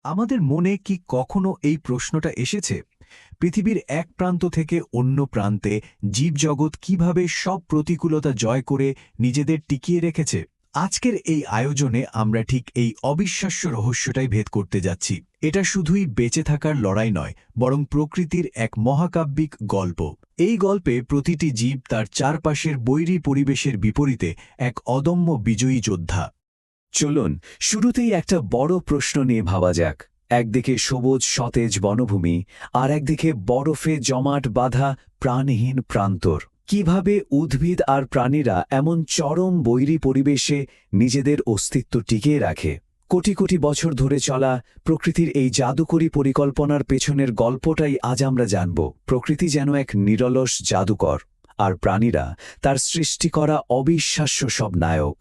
আমাদের মনে কি কখনো এই প্রশ্নটা এসেছে, পৃথিবীর এক প্রান্ত থেকে অন্য প্রান্তে জীবজগৎ কিভাবে সব প্রতিকূলতা জয় করে নিজেদের টিকিয়ে রেখেছে? আজকের এই আয়োজনে আমরা ঠিক এই অবিশ্বাস্য রহস্যটাই ভেদ করতে যাচ্ছি। এটা শুধুই বেঁচে থাকার লড়াই নয়, বরং প্রকৃতির এক মহাকাব্যিক গল্প। এই গল্পে প্রতিটি জীব তার চারপাশের বৈরী পরিবেশের বিপরীতে এক অদম্য বিজয়ী যোদ্ধা। চলুন শুরুতেই একটা বড় প্রশ্ন নিয়ে ভাবা যাক। একদিকে সবুজ সতেজ বনভূমি, আর একদিকে বরফে জমাট বাঁধা প্রাণহীন প্রান্তর। কিভাবে উদ্ভিদ আর প্রাণীরা এমন চরম বৈরী পরিবেশে নিজেদের অস্তিত্ব টিকিয়ে রাখে? কোটি কোটি বছর ধরে চলা প্রকৃতির এই জাদুকরী পরিকল্পনার পেছনের গল্পটাই আজ আমরা জানব। প্রকৃতি যেন এক নিরলস জাদুকর, আর প্রাণীরা তার সৃষ্টি করা অবিশ্বাস্য সব নায়ক।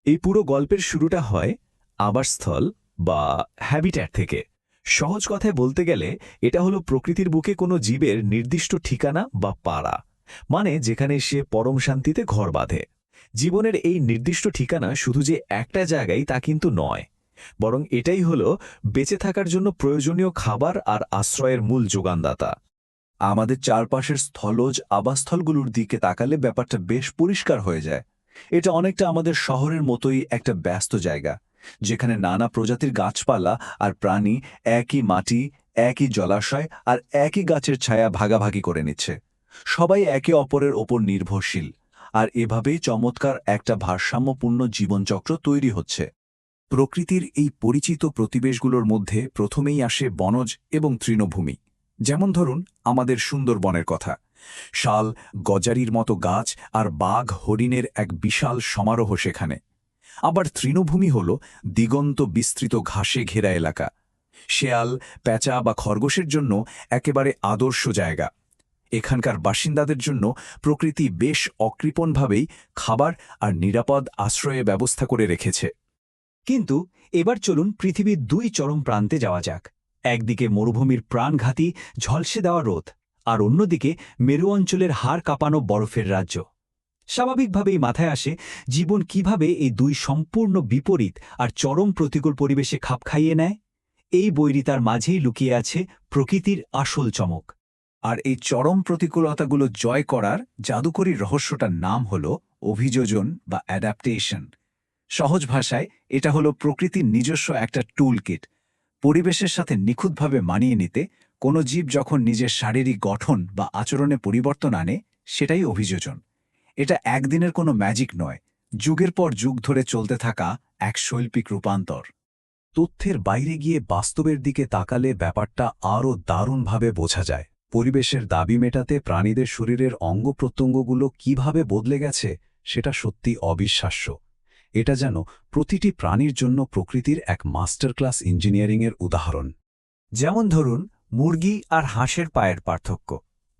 এই পুরো গল্পের শুরুটা হয় আবাসস্থল বা হ্যাবিট্যাট থেকে। সহজ কথায় বলতে গেলে এটা হলো প্রকৃতির বুকে কোনো জীবের নির্দিষ্ট ঠিকানা বা পাড়া, মানে যেখানে সে পরম শান্তিতে ঘর বাঁধে। জীবনের এই নির্দিষ্ট ঠিকানা শুধু যে একটা জায়গায় তা কিন্তু নয়, বরং এটাই হলো বেঁচে থাকার জন্য প্রয়োজনীয় খাবার আর আশ্রয়ের মূল যোগানদাতা। আমাদের চারপাশের স্থলজ আবাসস্থলগুলোর দিকে তাকালে ব্যাপারটা বেশ পরিষ্কার হয়ে যায়। এটা অনেকটা আমাদের শহরের মতোই একটা ব্যস্ত জায়গা, যেখানে নানা প্রজাতির গাছপালা আর প্রাণী একই মাটি, একই জলাশয় আর একই গাছের ছায়া ভাগাভাগি করে নিচ্ছে। সবাই একে অপরের ওপর নির্ভরশীল, আর এভাবেই চমৎকার একটা ভারসাম্যপূর্ণ জীবনচক্র তৈরি হচ্ছে। প্রকৃতির এই পরিচিত প্রতিবেশগুলোর মধ্যে প্রথমেই আসে বনজ এবং তৃণভূমি। যেমন ধরুন আমাদের সুন্দরবনের কথা। শাল, গজারির মতো গাছ আর বাঘ হরিণের এক বিশাল সমারোহ সেখানে। আবার তৃণভূমি হল দিগন্ত বিস্তৃত ঘাসে ঘেরা এলাকা। শেয়াল, প্যাঁচা বা খরগোশের জন্য একেবারে আদর্শ জায়গা। এখানকার বাসিন্দাদের জন্য প্রকৃতি বেশ অকৃপণভাবেই খাবার আর নিরাপদ আশ্রয়ে ব্যবস্থা করে রেখেছে। কিন্তু এবার চলুন পৃথিবীর দুই চরম প্রান্তে যাওয়া যাক। একদিকে মরুভূমির প্রাণঘাতী ঝলসে দেওয়া রোদ, আর অন্যদিকে মেরু অঞ্চলের হাড় কাঁপানো বরফের রাজ্য। স্বাভাবিকভাবেই মাথায় আসে জীবন কিভাবে এই দুই সম্পূর্ণ বিপরীত আর চরম প্রতিকূল পরিবেশে খাপ খাইয়ে নেয়। এই বৈরিতার মাঝেই লুকিয়ে আছে প্রকৃতির আসল চমক। আর এই চরম প্রতিকূলতাগুলো জয় করার জাদুকরী রহস্যটার নাম হল অভিযোজন বা অ্যাডাপ্টেশন। সহজ ভাষায় এটা হলো প্রকৃতির নিজস্ব একটা টুল কিট। পরিবেশের সাথে নিখুঁতভাবে মানিয়ে নিতে কোনো জীব যখন নিজের শারীরিক গঠন বা আচরণে পরিবর্তন আনে, সেটাই অভিযোজন। এটা একদিনের কোনো ম্যাজিক নয়, যুগের পর যুগ ধরে চলতে থাকা এক শৈল্পিক রূপান্তর। তথ্যের বাইরে গিয়ে বাস্তবের দিকে তাকালে ব্যাপারটা আরও দারুণভাবে বোঝা যায়। পরিবেশের দাবি মেটাতে প্রাণীদের শরীরের অঙ্গপ্রত্যঙ্গগুলো কিভাবে বদলে গেছে সেটা সত্যি অবিশ্বাস্য। এটা যেন প্রতিটি প্রাণীর জন্য প্রকৃতির এক মাস্টার ক্লাস ইঞ্জিনিয়ারিংয়ের উদাহরণ। যেমন ধরুন মুরগি আর হাঁসের পায়ের পার্থক্য।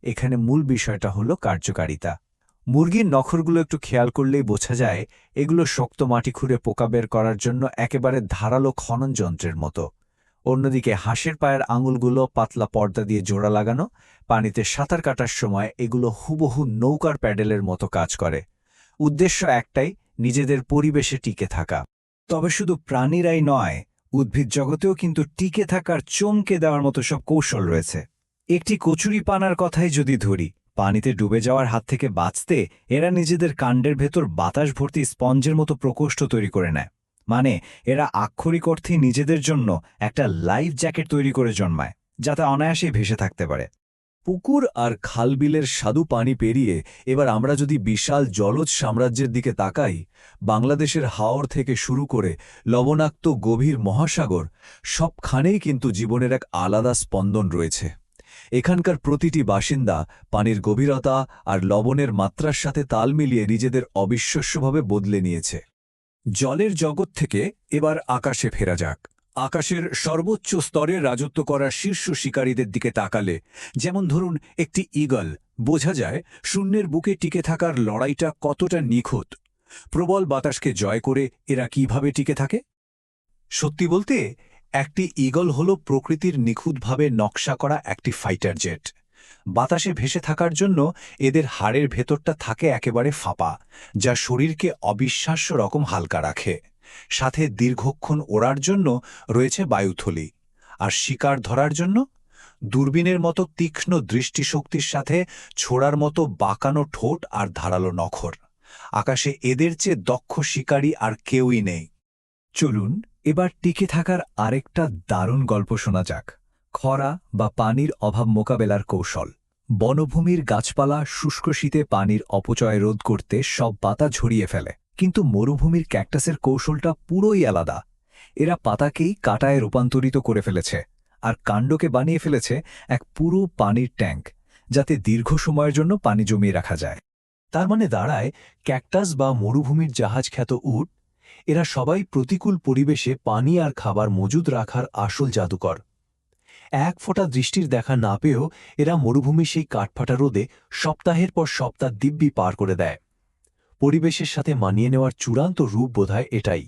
এখানে মূল বিষয়টা হলো কার্যকারিতা। মুরগির নখরগুলো একটু খেয়াল করলেই বোঝা যায় এগুলো শক্ত মাটি খুঁড়ে পোকা বের করার জন্য একেবারে ধারালো খনন যন্ত্রের মতো। অন্যদিকে হাঁসের পায়ের আঙুলগুলো পাতলা পর্দা দিয়ে জোড়া লাগানো, পানিতে সাঁতার কাটার সময় এগুলো হুবহু নৌকার প্যাডেলের মতো কাজ করে। উদ্দেশ্য একটাই, নিজেদের পরিবেশে টিকে থাকা। তবে শুধু প্রাণীরাই নয়, উদ্ভিদ জগতেও কিন্তু টিকে থাকার চমকে দেওয়ার মতো সব কৌশল রয়েছে। একটি কচুরিপানার কথাই যদি ধরি, পানিতে ডুবে যাওয়ার হাত থেকে বাঁচতে এরা নিজেদের কাণ্ডের ভেতর বাতাস ভর্তি স্পঞ্জের মতো প্রকোষ্ঠ তৈরি করে নেয়। মানে এরা আক্ষরিক অর্থে নিজেদের জন্য একটা লাইফ জ্যাকেট তৈরি করে জন্মায়, যাতে অনায়াসেই ভেসে থাকতে পারে। পুকুর আর খালবিলের স্বাদু পানি পেরিয়ে এবার আমরা যদি বিশাল জলজ সাম্রাজ্যের দিকে তাকাই, বাংলাদেশের হাওর থেকে শুরু করে লবণাক্ত গভীর মহাসাগর, সবখানেই কিন্তু জীবনের এক আলাদা স্পন্দন রয়েছে। এখানকার প্রতিটি বাসিন্দা পানির গভীরতা আর লবণের মাত্রার সাথে তাল মিলিয়ে নিজেদের অবিশ্বাস্যভাবে বদলে নিয়েছে। জলের জগৎ থেকে এবার আকাশে ফেরা যাক। আকাশের সর্বোচ্চ স্তরে রাজত্ব করা শীর্ষ শিকারীদের দিকে তাকালে, যেমন ধরুন একটি ঈগল, বোঝা যায় শূন্যের বুকে টিকে থাকার লড়াইটা কতটা নিখুঁত। প্রবল বাতাসকে জয় করে এরা কিভাবে টিকে থাকে? সত্যি বলতে, একটি ঈগল হল প্রকৃতির নিখুঁতভাবে নকশা করা একটি ফাইটার জেট। বাতাসে ভেসে থাকার জন্য এদের হাড়ের ভেতরটা থাকে একেবারে ফাঁপা, যা শরীরকে অবিশ্বাস্য রকম হালকা রাখে। সাথে দীর্ঘক্ষণ ওড়ার জন্য রয়েছে বায়ুথলি। আর শিকার ধরার জন্য দূরবীনের মতো তীক্ষ্ণ দৃষ্টিশক্তির সাথে ছোড়ার মতো বাঁকানো ঠোঁট আর ধারালো নখর। আকাশে এদের চেয়ে দক্ষ শিকারী আর কেউই নেই। চলুন এবার টিকে থাকার আরেকটা দারুণ গল্প শোনা যাক, খরা বা পানির অভাব মোকাবেলার কৌশল। বনভূমির গাছপালা শুষ্ক শীতে পানির অপচয় রোধ করতে সব পাতা ঝরিয়ে ফেলে, কিন্তু মরুভূমির ক্যাকটাসের কৌশলটা পুরোই আলাদা। এরা পাতাকেই কাঁটায় রূপান্তরিত করে ফেলেছে আর কাণ্ডকে বানিয়ে ফেলেছে এক পুরো পানির ট্যাঙ্ক, যাতে দীর্ঘ সময়ের জন্য পানি জমিয়ে রাখা যায়। তার মানে দাঁড়ায়, ক্যাকটাস বা মরুভূমির জাহাজ খ্যাত উট, এরা সবাই প্রতিকূল পরিবেশে পানি আর খাবার মজুদ রাখার আসল জাদুকর। এক ফোঁটা দৃষ্টির দেখা না পেয়েও এরা মরুভূমি সেই কাঠফাটা রোদে সপ্তাহের পর সপ্তাহ দিব্যি পার করে দেয়। পরিবেশের সাথে মানিয়ে নেওয়ার চূড়ান্ত রূপ বোধহয় এটাই।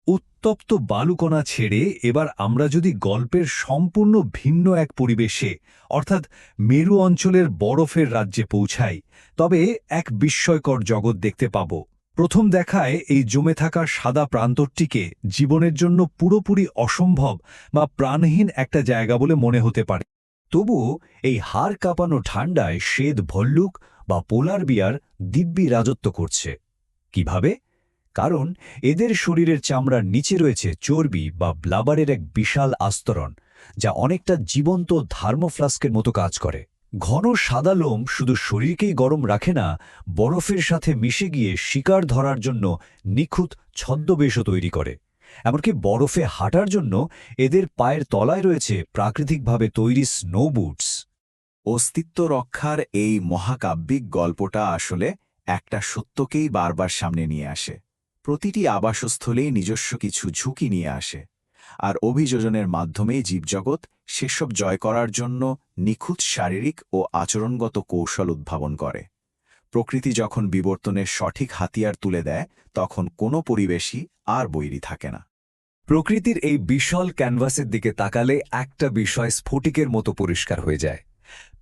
উত্তপ্ত বালুকণা ছেড়ে এবার আমরা যদি গল্পের সম্পূর্ণ ভিন্ন এক পরিবেশে, অর্থাৎ মেরু অঞ্চলের বরফের রাজ্যে পৌঁছাই, তবে এক বিস্ময়কর জগৎ দেখতে পাব। প্রথম দেখায় এই জমে থাকা সাদা প্রান্তরটিকে জীবনের জন্য পুরোপুরি অসম্ভব বা প্রাণহীন একটা জায়গা বলে মনে হতে পারে। তবুও এই হাড় কাঁপানো ঠান্ডায় শ্বেত ভল্লুক বা পোলার বিয়ার দিব্যি রাজত্ব করছে। কিভাবে? কারণ এদের শরীরের চামড়ার নিচে রয়েছে চর্বি বা ব্লাবারের এক বিশাল আস্তরণ, যা অনেকটা জীবন্ত থার্মোফ্লাস্কের মতো কাজ করে। ঘন সাদা লোম শুধু শরীরকেই গরম রাখে না, বরফের সাথে মিশে গিয়ে শিকার ধরার জন্য নিখুঁত ছদ্মবেশও তৈরি করে। এমনকি বরফে হাঁটার জন্য এদের পায়ের তলায় রয়েছে প্রাকৃতিকভাবে তৈরি স্নো বুটস। অস্তিত্ব রক্ষার এই মহাকাব্যিক গল্পটা আসলে একটা সত্যকেই বারবার সামনে নিয়ে আসে। প্রতিটি আবাসস্থলেই নিজস্ব কিছু ঝুঁকি নিয়ে আসে, আর অভিযোজনের মাধ্যমেই জীবজগৎ সেসব জয় করার জন্য নিখুঁত শারীরিক ও আচরণগত কৌশল উদ্ভাবন করে। প্রকৃতি যখন বিবর্তনের সঠিক হাতিয়ার তুলে দেয়, তখন কোনো পরিবেশই আর বৈরী থাকে না। প্রকৃতির এই বিশাল ক্যানভাসের দিকে তাকালে একটা বিষয় স্ফটিকের মতো পরিষ্কার হয়ে যায়।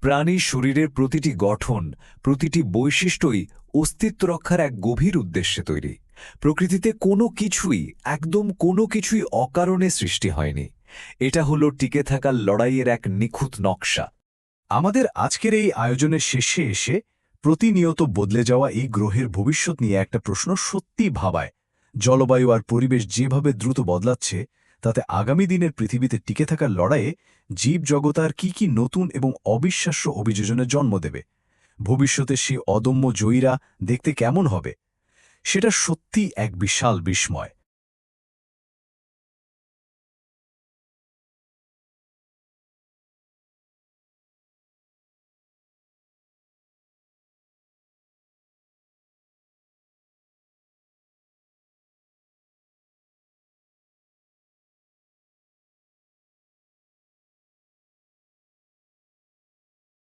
প্রাণীর শরীরের প্রতিটি গঠন, প্রতিটি বৈশিষ্ট্যই অস্তিত্ব রক্ষার এক গভীর উদ্দেশ্যে তৈরি। প্রকৃতিতে একদম কোনো কিছুই অকারণে সৃষ্টি হয়নি। এটা হলো টিকে থাকার লড়াইয়ের এক নিখুঁত নকশা। আমাদের আজকের এই আয়োজনের শেষে এসে প্রতিনিয়ত বদলে যাওয়া এই গ্রহের ভবিষ্যৎ নিয়ে একটা প্রশ্ন সত্যিই ভাবায়। জলবায়ু আর পরিবেশ যেভাবে দ্রুত বদলাচ্ছে, তাতে আগামী দিনের পৃথিবীতে টিকে থাকার লড়াইয়ে জীবজগৎ আর কি নতুন এবং অবিশ্বাস্য অভিযোজনের জন্ম দেবে। ভবিষ্যতে সেই অদম্য জয়ীরা দেখতে কেমন হবে, সেটা সত্যিই এক বিশাল বিস্ময়।